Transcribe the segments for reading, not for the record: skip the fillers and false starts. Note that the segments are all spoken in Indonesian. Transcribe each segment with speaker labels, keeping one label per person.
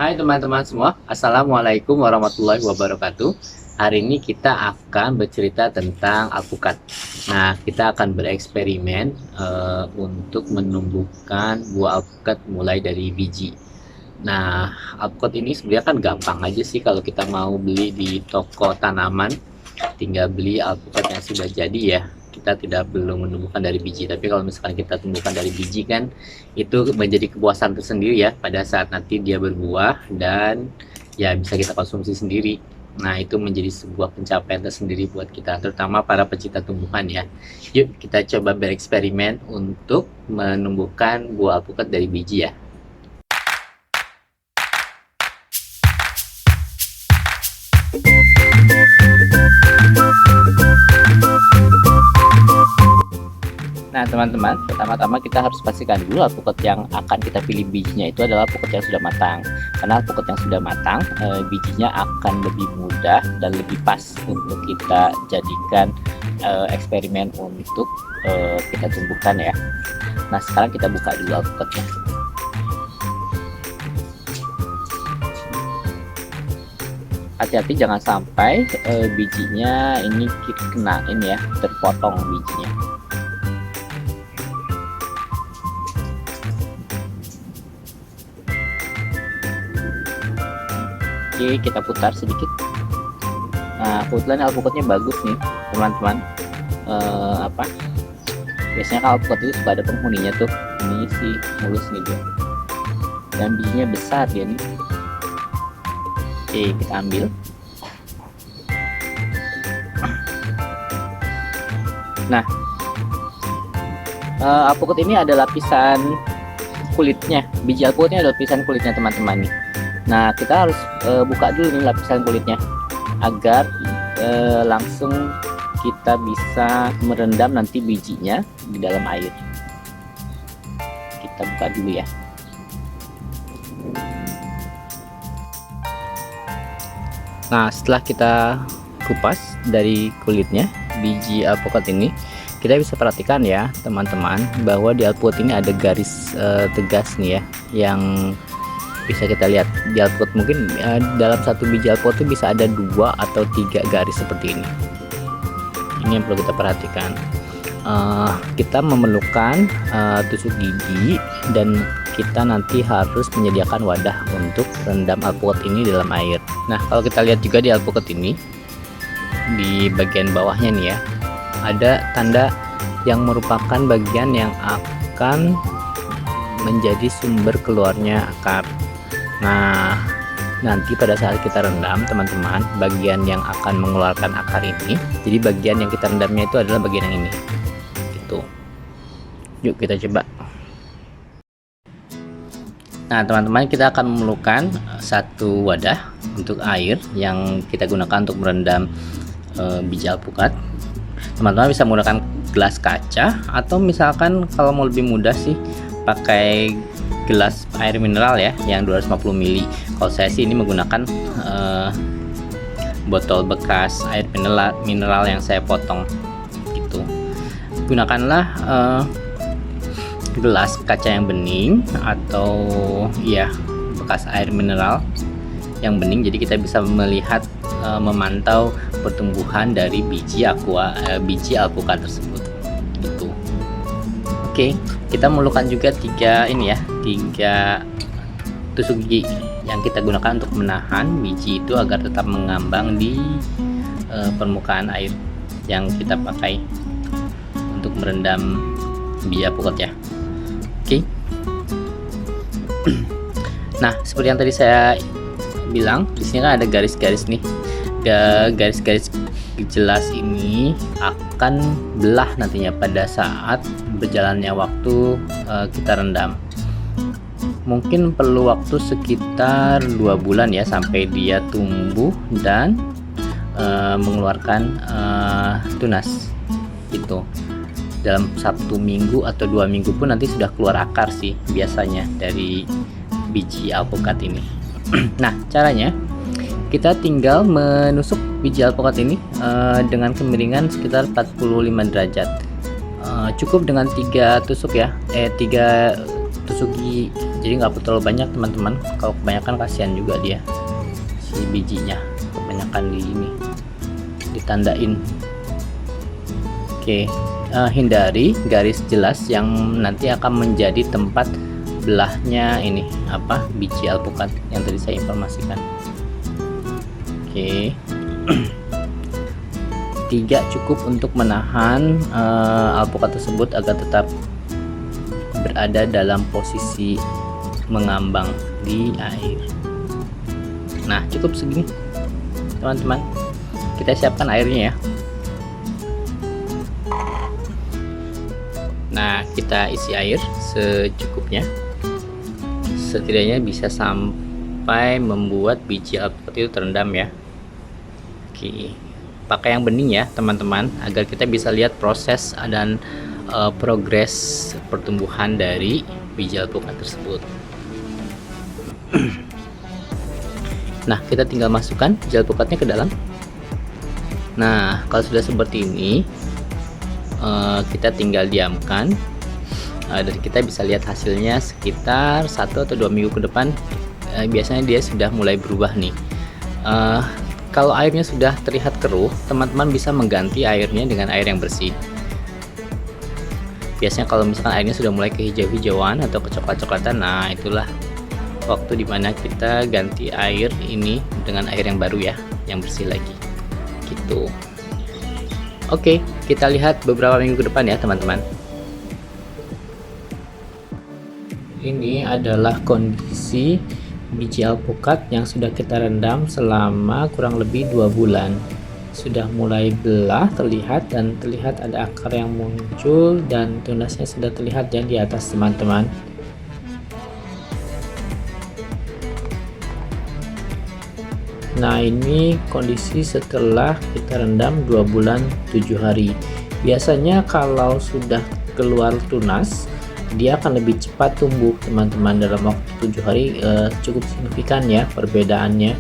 Speaker 1: Hai teman-teman semua, Assalamualaikum warahmatullahi wabarakatuh. Hari ini kita akan bercerita tentang alpukat. Nah, kita akan bereksperimen untuk menumbuhkan buah alpukat mulai dari biji. Nah, alpukat ini sebenarnya kan gampang aja sih kalau kita mau beli di toko tanaman. Tinggal beli alpukat yang sudah jadi ya. Kita tidak perlu menumbuhkan dari biji, tapi kalau misalkan kita tumbuhkan dari biji kan itu menjadi kepuasan tersendiri ya pada saat nanti dia berbuah dan ya bisa kita konsumsi sendiri. Nah, itu menjadi sebuah pencapaian tersendiri buat kita, terutama para pecinta tumbuhan ya. Yuk kita coba bereksperimen untuk menumbuhkan buah alpukat dari biji ya. Nah teman-teman, pertama-tama kita harus pastikan dulu alpukat yang akan kita pilih bijinya itu adalah alpukat yang sudah matang. Karena alpukat yang sudah matang, bijinya akan lebih mudah dan lebih pas untuk kita jadikan eksperimen untuk kita tumbuhkan ya. Nah sekarang kita buka dulu alpukatnya. Hati-hati jangan sampai bijinya ini kena ini ya, terpotong bijinya. Oke, kita putar sedikit. Nah kebetulan alpukatnya bagus nih teman-teman. Biasanya kalau alpukat itu suka ada penghuninya tuh, ini sih mulus nih dia dan bijinya besar dia nih. Oke, kita ambil. Nah alpukat ini ada lapisan kulitnya, biji alpukatnya ada lapisan kulitnya teman-teman nih. Nah kita harus buka dulu nih lapisan kulitnya agar langsung kita bisa merendam nanti bijinya di dalam air. Kita buka dulu ya. Nah setelah kita kupas dari kulitnya biji alpukat ini, kita bisa perhatikan ya teman-teman bahwa di alpukat ini ada garis tegas nih ya, yang bisa kita lihat di alpukat. Mungkin dalam satu biji alpukat itu bisa ada 2 atau 3 garis seperti ini. Ini yang perlu kita perhatikan. Kita memerlukan tusuk gigi dan kita nanti harus menyediakan wadah untuk rendam alpukat ini dalam air. Nah kalau kita lihat juga di alpukat ini, di bagian bawahnya nih ya, ada tanda yang merupakan bagian yang akan menjadi sumber keluarnya akar. Nah nanti pada saat kita rendam teman-teman, bagian yang akan mengeluarkan akar ini, jadi bagian yang kita rendamnya itu adalah bagian yang ini gitu. Yuk kita coba. Nah teman-teman, kita akan memerlukan satu wadah untuk air yang kita gunakan untuk merendam biji alpukat. Teman-teman bisa menggunakan gelas kaca, atau misalkan kalau mau lebih mudah sih pakai gelas air mineral ya yang 250 ml. Kalau saya sih ini menggunakan botol bekas air mineral yang saya potong gitu. Gunakanlah gelas kaca yang bening atau ya bekas air mineral yang bening, jadi kita bisa melihat memantau pertumbuhan dari biji alpukat tersebut gitu. Oke, kita memerlukan juga 3 tusuk gigi yang kita gunakan untuk menahan biji itu agar tetap mengambang di permukaan air yang kita pakai untuk merendam biji alpukat ya. Oke. Nah seperti yang tadi saya bilang, di sini kan ada garis-garis nih. Garis-garis jelas ini akan belah nantinya pada saat berjalannya waktu kita rendam. Mungkin perlu waktu sekitar 2 bulan ya sampai dia tumbuh dan mengeluarkan tunas itu. Dalam 1 minggu atau 2 minggu pun nanti sudah keluar akar sih biasanya dari biji alpukat ini. Nah caranya, kita tinggal menusuk biji alpukat ini dengan kemiringan sekitar 45 derajat. Cukup dengan 3 tusuk ya, 3 tusuk gigi jadi nggak perlu terlalu banyak teman-teman. Kalau kebanyakan kasihan juga dia, si bijinya kebanyakan di ini ditandain. Oke, hindari garis jelas yang nanti akan menjadi tempat belahnya ini apa, biji alpukat yang tadi saya informasikan. Oke. 3 cukup untuk menahan alpukat tersebut agar tetap berada dalam posisi mengambang di air. Nah, cukup segini teman-teman. Kita siapkan airnya ya. Nah, kita isi air secukupnya, setidaknya bisa sampai membuat biji alpukat itu terendam ya. Oke, pakai yang bening ya teman-teman, agar kita bisa lihat proses dan progres pertumbuhan dari biji alpukat tersebut. Nah, kita tinggal masukkan biji alpukatnya ke dalam. Nah, kalau sudah seperti ini, kita tinggal diamkan, dan kita bisa lihat hasilnya sekitar 1 atau 2 minggu ke depan. Biasanya dia sudah mulai berubah nih. Kalau airnya sudah terlihat keruh, teman-teman bisa mengganti airnya dengan air yang bersih. Biasanya kalau misalkan airnya sudah mulai kehijau-hijauan atau kecoklat-coklatan, nah itulah waktu dimana kita ganti air ini dengan air yang baru ya, yang bersih lagi gitu. Oke, kita lihat beberapa minggu ke depan ya teman-teman. Ini adalah kondisi biji alpukat yang sudah kita rendam selama kurang lebih 2 bulan. Sudah mulai belah terlihat, dan terlihat ada akar yang muncul, dan tunasnya sudah terlihat ya di atas teman-teman. Nah, ini kondisi setelah kita rendam 2 bulan 7 hari. Biasanya kalau sudah keluar tunas, dia akan lebih cepat tumbuh teman-teman. Dalam waktu 7 hari cukup signifikan ya perbedaannya.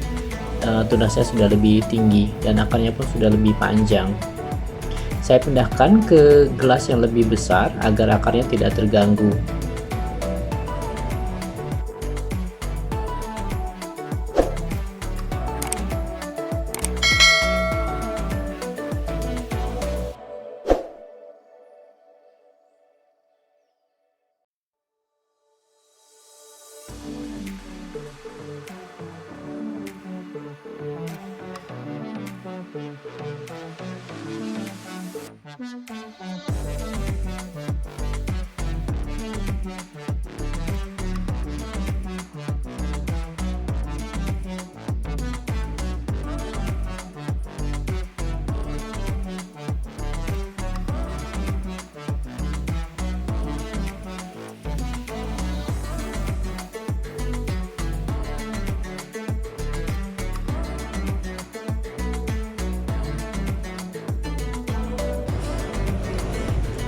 Speaker 1: Tunasnya sudah lebih tinggi dan akarnya pun sudah lebih panjang. Saya pindahkan ke gelas yang lebih besar agar akarnya tidak terganggu.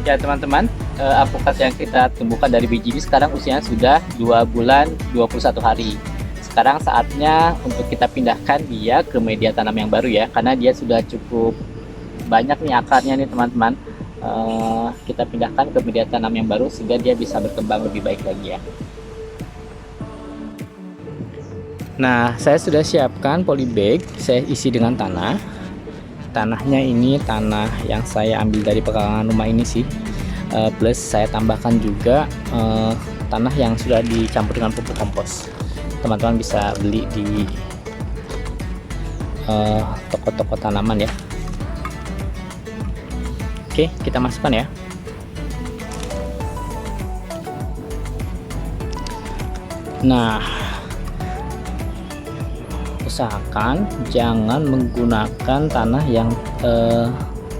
Speaker 1: Ya teman-teman, alpukat yang kita tumbuhkan dari biji ini sekarang usianya sudah 2 bulan 21 hari. Sekarang saatnya untuk kita pindahkan dia ke media tanam yang baru ya, karena dia sudah cukup banyak nih akarnya nih teman-teman. Kita pindahkan ke media tanam yang baru sehingga dia bisa berkembang lebih baik lagi ya. Nah, saya sudah siapkan polybag, saya isi dengan tanah. Tanahnya ini tanah yang saya ambil dari pekarangan rumah ini sih, plus saya tambahkan juga tanah yang sudah dicampur dengan pupuk kompos. Teman-teman bisa beli di toko-toko tanaman ya. Oke, kita masukkan ya. Nah, usahakan jangan menggunakan tanah yang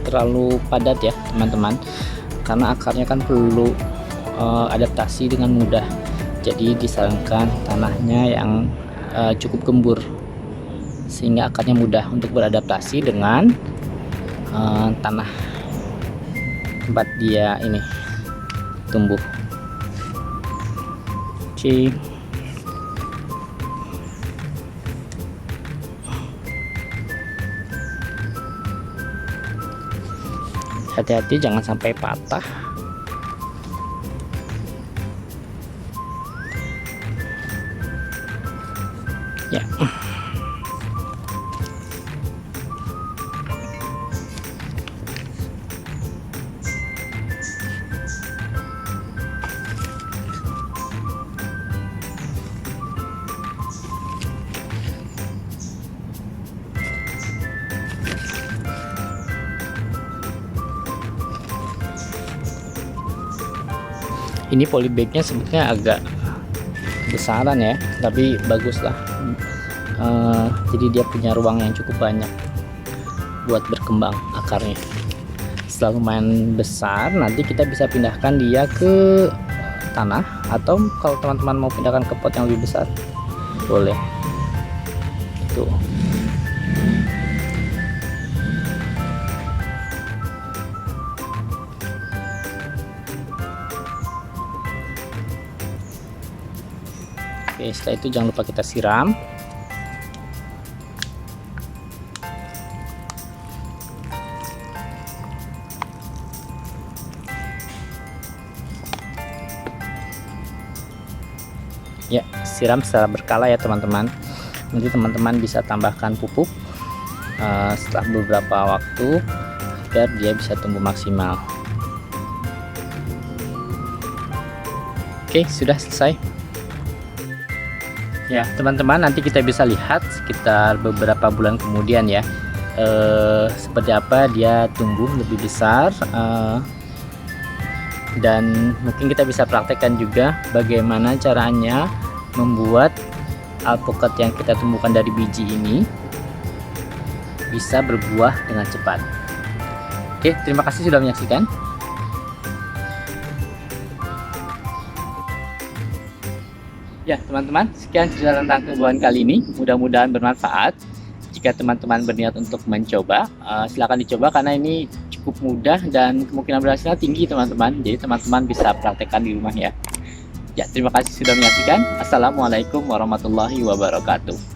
Speaker 1: terlalu padat ya teman-teman, karena akarnya kan perlu adaptasi dengan mudah. Jadi disarankan tanahnya yang cukup gembur sehingga akarnya mudah untuk beradaptasi dengan tanah tempat dia ini tumbuh. Oke. Hati-hati jangan sampai patah. Ya. Ini polybagnya sebetulnya agak besaran ya, tapi bagus lah. Jadi dia punya ruang yang cukup banyak buat berkembang akarnya. Setelah lumayan besar, nanti kita bisa pindahkan dia ke tanah, atau kalau teman-teman mau pindahkan ke pot yang lebih besar boleh. Tuh. Oke, setelah itu jangan lupa kita siram. Ya, siram secara berkala ya teman-teman. Nanti teman-teman bisa tambahkan pupuk setelah beberapa waktu agar dia bisa tumbuh maksimal. Oke, sudah selesai. Ya teman-teman, nanti kita bisa lihat sekitar beberapa bulan kemudian ya, seperti apa dia tumbuh lebih besar, dan mungkin kita bisa praktekkan juga bagaimana caranya membuat alpukat yang kita tumbuhkan dari biji ini bisa berbuah dengan cepat. Oke, terima kasih sudah menyaksikan. Ya teman-teman, sekian cerita tentang tumbuhan kali ini. Mudah-mudahan bermanfaat. Jika teman-teman berniat untuk mencoba, silakan dicoba karena ini cukup mudah dan kemungkinan berhasilnya tinggi teman-teman. Jadi teman-teman bisa praktekkan di rumah ya. Ya, terima kasih sudah menyaksikan. Assalamualaikum warahmatullahi wabarakatuh.